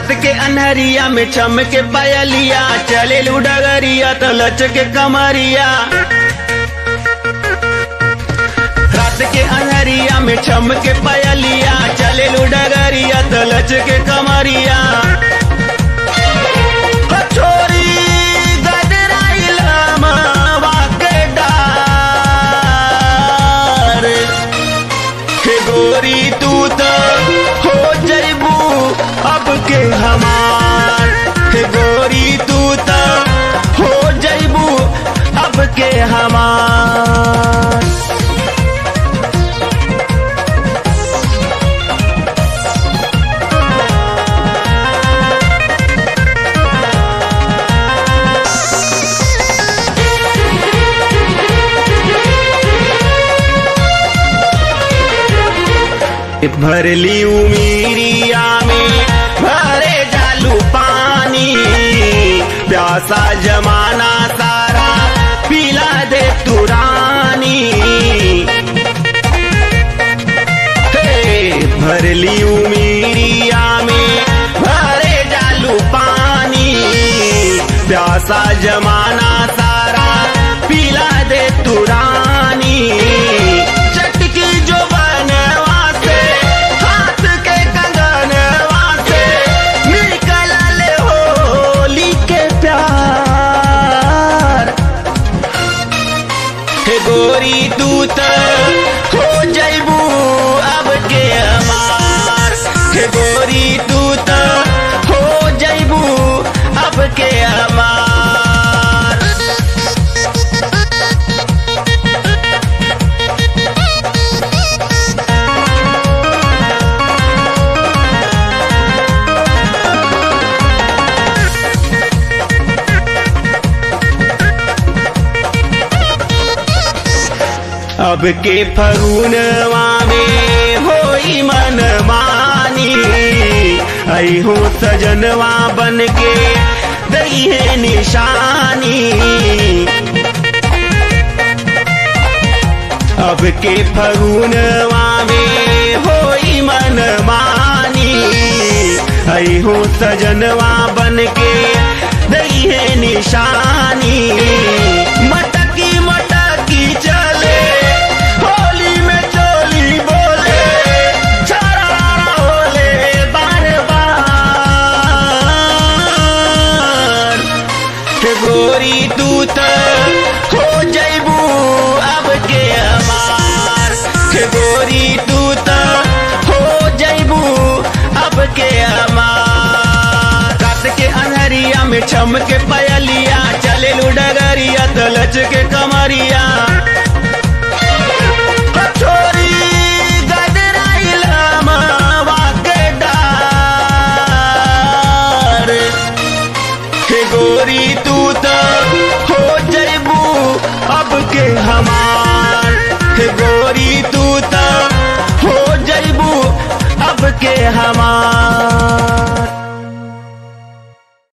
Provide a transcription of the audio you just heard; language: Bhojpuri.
रात के अन्हरिया में चमके पायलिया, चले डगरिया तो लचके कमरिया। रात के अन्हरिया में चमके पायलिया, चले डगरिया तो लचके कमरिया। छोरी गदराइल मावा के डार, हे गोरी तू तो हो जइबू अब के हमार, हे गोरी तू तो हो जइबू अब के हमार। भरली उमीरिया में भरे जालू पानी, प्यासा जमाना सारा पिला दे तू रानी। भरली उमीरिया में भरे जालू पानी, प्यासा जमाना सारा पिला दे तू रानी। चटकी जो गोरी तू तो हो जइबू अब के हमार, हे गोरी तू तो हो जइबू अब के हमार। अब के फगुनवा में होई मन मानी, आई हो सजनवा बन के दई है निशानी। अब के फगुनवा में होई मन मानी, आई हो सजनवा बन के दई है निशानी। मटकी मटकी चले होली में चोली बोले, छारा होले बार बार। के गोरी तू तो हो जइबू अब के हमार, के गोरी तू तो हो जइबू अब के हमार। रात के अन्हरिया में चमके पायलिया, चले डगरिया तो लचके कमरिया। गोरी तू तो हो जइबू अब के हमार, हे गोरी तू तो हो जइबू अब के हमार।